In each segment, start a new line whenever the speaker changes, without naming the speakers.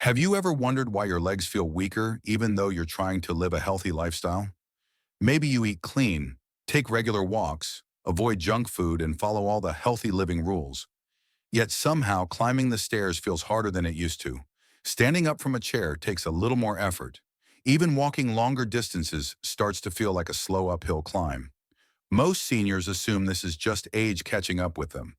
Have you ever wondered why your legs feel weaker even though you're trying to live a healthy lifestyle? Maybe you eat clean, take regular walks, avoid junk food, and follow all the healthy living rules. Yet somehow climbing the stairs feels harder than it used to. Standing up from a chair takes a little more effort. Even walking longer distances starts to feel like a slow uphill climb. Most seniors assume this is just age catching up with them.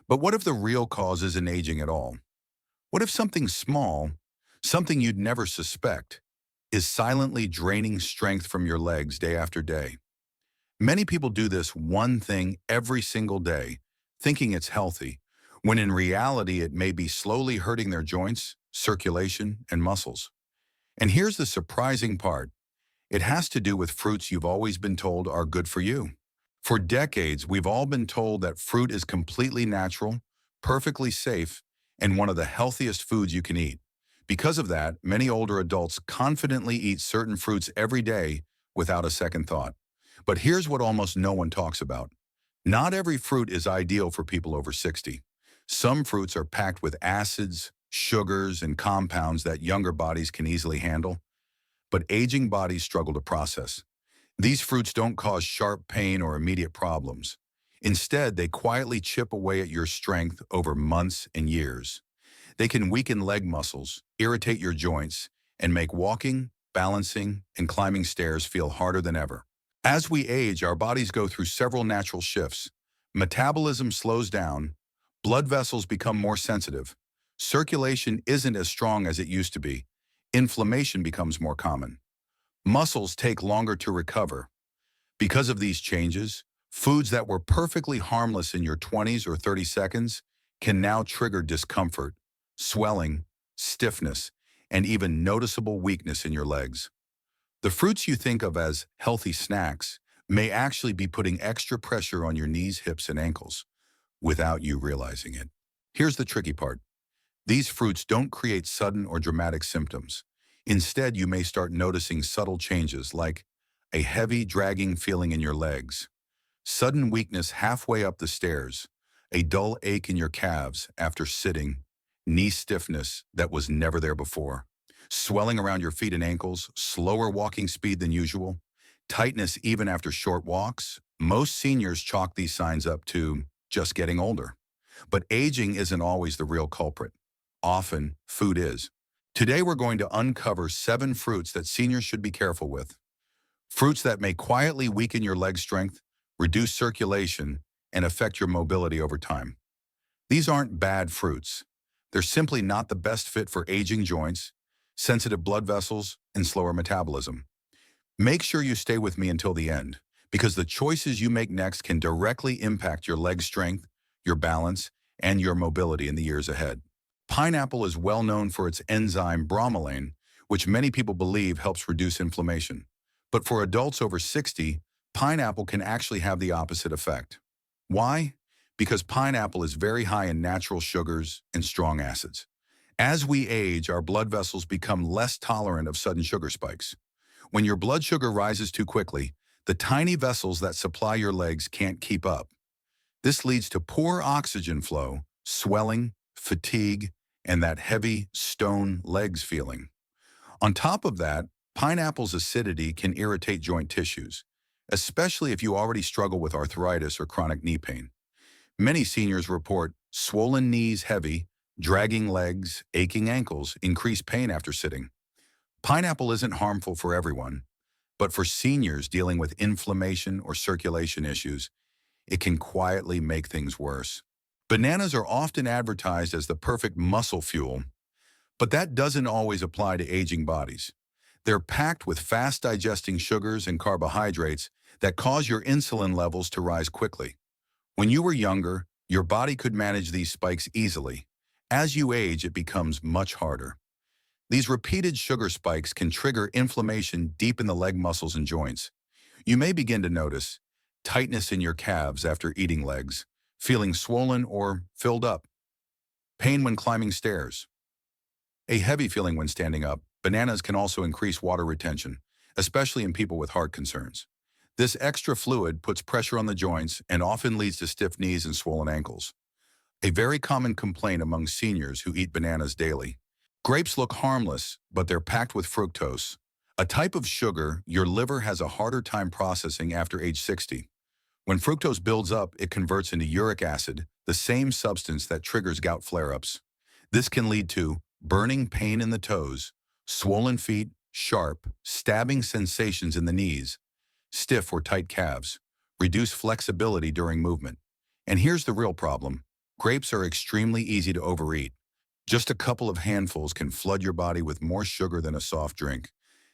But what if the real cause isn't aging at all? What if something small, something you'd never suspect, is silently draining strength from your legs day after day? Many people do this one thing every single day, thinking it's healthy, when in reality it may be slowly hurting their joints, circulation, and muscles. And here's the surprising part. It has to do with fruits you've always been told are good for you. For decades, we've all been told that fruit is completely natural, perfectly safe, and one of the healthiest foods you can eat. Because of that, many older adults confidently eat certain fruits every day without a second thought. But here's what almost no one talks about. Not every fruit is ideal for people over 60. Some fruits are packed with acids, sugars, and compounds that younger bodies can easily handle, but aging bodies struggle to process. These fruits don't cause sharp pain or immediate problems. Instead, they quietly chip away at your strength over months and years. They can weaken leg muscles, irritate your joints, and make walking, balancing, and climbing stairs feel harder than ever. As we age, our bodies go through several natural shifts. Metabolism slows down, blood vessels become more sensitive, circulation isn't as strong as it used to be, inflammation becomes more common. Muscles take longer to recover. Because of these changes, foods that were perfectly harmless in your 20s or 30 seconds can now trigger discomfort, swelling, stiffness, and even noticeable weakness in your legs. The fruits you think of as healthy snacks may actually be putting extra pressure on your knees, hips, and ankles without you realizing it. Here's the tricky part. These fruits don't create sudden or dramatic symptoms. Instead, you may start noticing subtle changes like a heavy, dragging feeling in your legs, sudden weakness halfway up the stairs, a dull ache in your calves after sitting, knee stiffness that was never there before, swelling around your feet and ankles, slower walking speed than usual, tightness even after short walks. Most seniors chalk these signs up to just getting older. But aging isn't always the real culprit. Often, food is. Today we're going to uncover 7 fruits that seniors should be careful with. Fruits that may quietly weaken your leg strength, reduce circulation, and affect your mobility over time. These aren't bad fruits. They're simply not the best fit for aging joints, sensitive blood vessels, and slower metabolism. Make sure you stay with me until the end, because the choices you make next can directly impact your leg strength, your balance, and your mobility in the years ahead. Pineapple is well known for its enzyme bromelain, which many people believe helps reduce inflammation. But for adults over 60, pineapple can actually have the opposite effect. Why? Because pineapple is very high in natural sugars and strong acids. As we age, our blood vessels become less tolerant of sudden sugar spikes. When your blood sugar rises too quickly, the tiny vessels that supply your legs can't keep up. This leads to poor oxygen flow, swelling, fatigue, and that heavy stone legs feeling. On top of that, pineapple's acidity can irritate joint tissues, especially if you already struggle with arthritis or chronic knee pain. Many seniors report swollen knees, heavy, dragging legs, aching ankles, increased pain after sitting. Pineapple isn't harmful for everyone, but for seniors dealing with inflammation or circulation issues, it can quietly make things worse. Bananas are often advertised as the perfect muscle fuel, but that doesn't always apply to aging bodies. They're packed with fast-digesting sugars and carbohydrates that cause your insulin levels to rise quickly. When you were younger, your body could manage these spikes easily. As you age, it becomes much harder. These repeated sugar spikes can trigger inflammation deep in the leg muscles and joints. You may begin to notice tightness in your calves after eating legs, feeling swollen or filled up, pain when climbing stairs, a heavy feeling when standing up. Bananas can also increase water retention, especially in people with heart concerns. This extra fluid puts pressure on the joints and often leads to stiff knees and swollen ankles. A very common complaint among seniors who eat bananas daily. Grapes look harmless, but they're packed with fructose, a type of sugar your liver has a harder time processing after age 60. When fructose builds up, it converts into uric acid, the same substance that triggers gout flare-ups. This can lead to burning pain in the toes, swollen feet, sharp, stabbing sensations in the knees, stiff or tight calves, reduced flexibility during movement. And here's the real problem. Grapes are extremely easy to overeat. Just a couple of handfuls can flood your body with more sugar than a soft drink,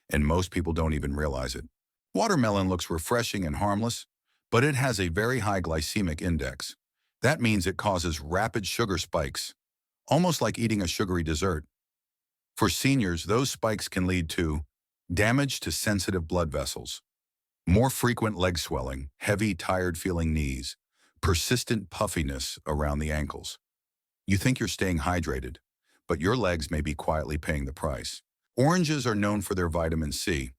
and most people don't even realize it. Watermelon looks refreshing and harmless, but it has a very high glycemic index. That means it causes rapid sugar spikes, almost like eating a sugary dessert. For seniors, those spikes can lead to damage to sensitive blood vessels, more frequent leg swelling, heavy, tired-feeling knees, persistent puffiness around the ankles. You think you're staying hydrated, but your legs may be quietly paying the price. Oranges are known for their vitamin C,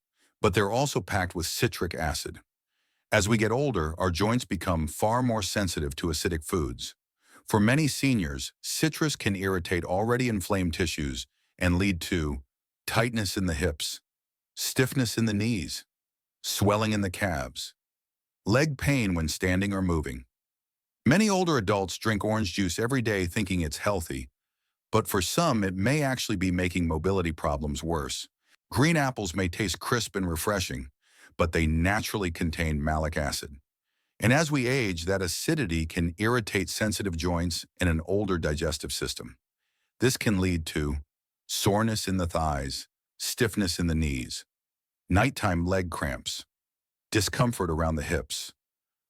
but they're also packed with citric acid. As we get older, our joints become far more sensitive to acidic foods. For many seniors, citrus can irritate already inflamed tissues and lead to tightness in the hips, stiffness in the knees, swelling in the calves, leg pain when standing or moving. Many older adults drink orange juice every day thinking it's healthy, but for some it may actually be making mobility problems worse. Green apples may taste crisp and refreshing, but they naturally contain malic acid. And as we age, that acidity can irritate sensitive joints and an older digestive system. This can lead to soreness in the thighs, stiffness in the knees, nighttime leg cramps, discomfort around the hips,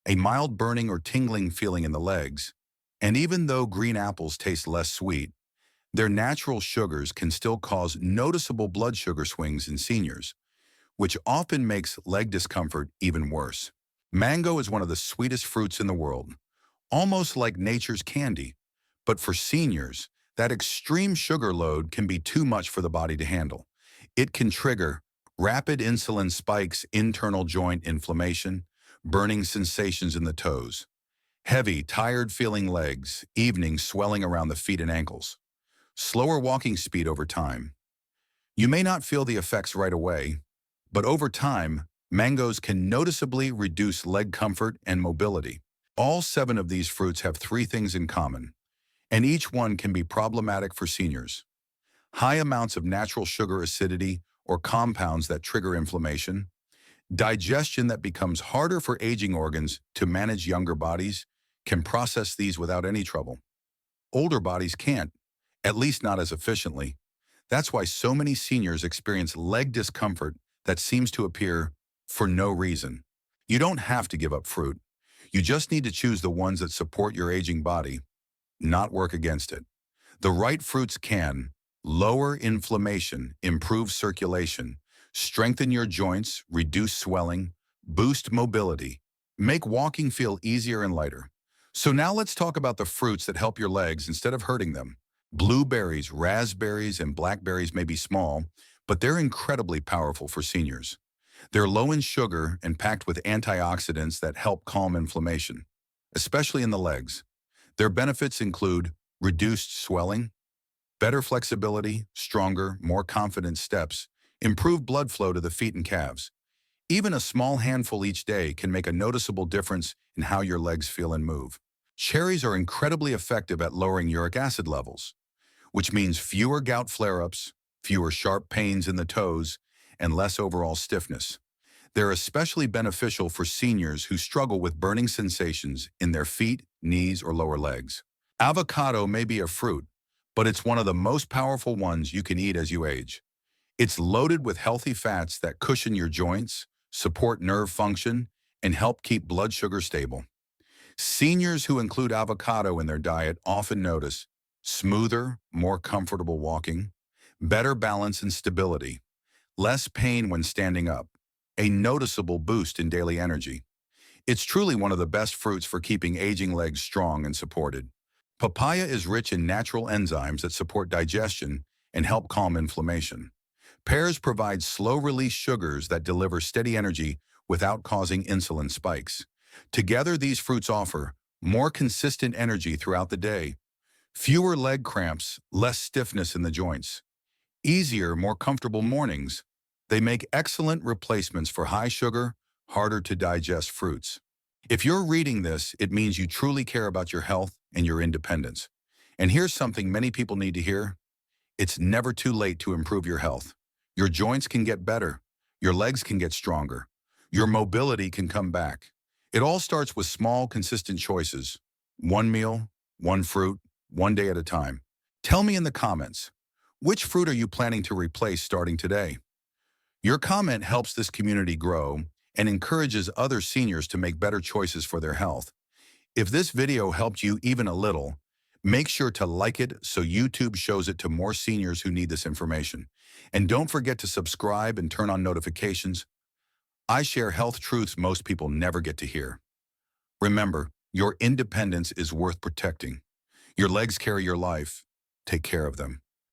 a mild burning or tingling feeling in the legs. And even though green apples taste less sweet, their natural sugars can still cause noticeable blood sugar swings in seniors, which often makes leg discomfort even worse. Mango is one of the sweetest fruits in the world, almost like nature's candy. But for seniors, that extreme sugar load can be too much for the body to handle. It can trigger rapid insulin spikes, internal joint inflammation, burning sensations in the toes, heavy, tired-feeling legs, evening swelling around the feet and ankles, slower walking speed over time. You may not feel the effects right away, but over time, mangoes can noticeably reduce leg comfort and mobility. All 7 of these fruits have 3 things in common, and each one can be problematic for seniors. High amounts of natural sugar acidity or compounds that trigger inflammation, digestion that becomes harder for aging organs to manage. Younger bodies can process these without any trouble. Older bodies can't, at least not as efficiently. That's why so many seniors experience leg discomfort that seems to appear for no reason. You don't have to give up fruit. You just need to choose the ones that support your aging body, not work against it. The right fruits can lower inflammation, improve circulation, strengthen your joints, reduce swelling, boost mobility, make walking feel easier and lighter. So now let's talk about the fruits that help your legs instead of hurting them. Blueberries, raspberries, and blackberries may be small, but they're incredibly powerful for seniors. They're low in sugar and packed with antioxidants that help calm inflammation, especially in the legs. Their benefits include reduced swelling, better flexibility, stronger, more confident steps, improved blood flow to the feet and calves. Even a small handful each day can make a noticeable difference in how your legs feel and move. Cherries are incredibly effective at lowering uric acid levels, which means fewer gout flare-ups, fewer sharp pains in the toes, and less overall stiffness. They're especially beneficial for seniors who struggle with burning sensations in their feet, knees, or lower legs. Avocado may be a fruit, but it's one of the most powerful ones you can eat as you age. It's loaded with healthy fats that cushion your joints, support nerve function, and help keep blood sugar stable. Seniors who include avocado in their diet often notice smoother, more comfortable walking, better balance and stability, less pain when standing up, a noticeable boost in daily energy. It's truly one of the best fruits for keeping aging legs strong and supported. Papaya is rich in natural enzymes that support digestion and help calm inflammation. Pears provide slow-release sugars that deliver steady energy without causing insulin spikes. Together, these fruits offer more consistent energy throughout the day, fewer leg cramps, less stiffness in the joints, easier, more comfortable mornings. They make excellent replacements for high sugar, harder to digest fruits. If you're reading this, it means you truly care about your health and your independence. And here's something many people need to hear. It's never too late to improve your health. Your joints can get better. Your legs can get stronger. Your mobility can come back. It all starts with small, consistent choices. One meal, one fruit, one day at a time. Tell me in the comments, which fruit are you planning to replace starting today? Your comment helps this community grow and encourages other seniors to make better choices for their health. If this video helped you even a little, make sure to like it so YouTube shows it to more seniors who need this information. And don't forget to subscribe and turn on notifications. I share health truths most people never get to hear. Remember, your independence is worth protecting. Your legs carry your life. Take care of them.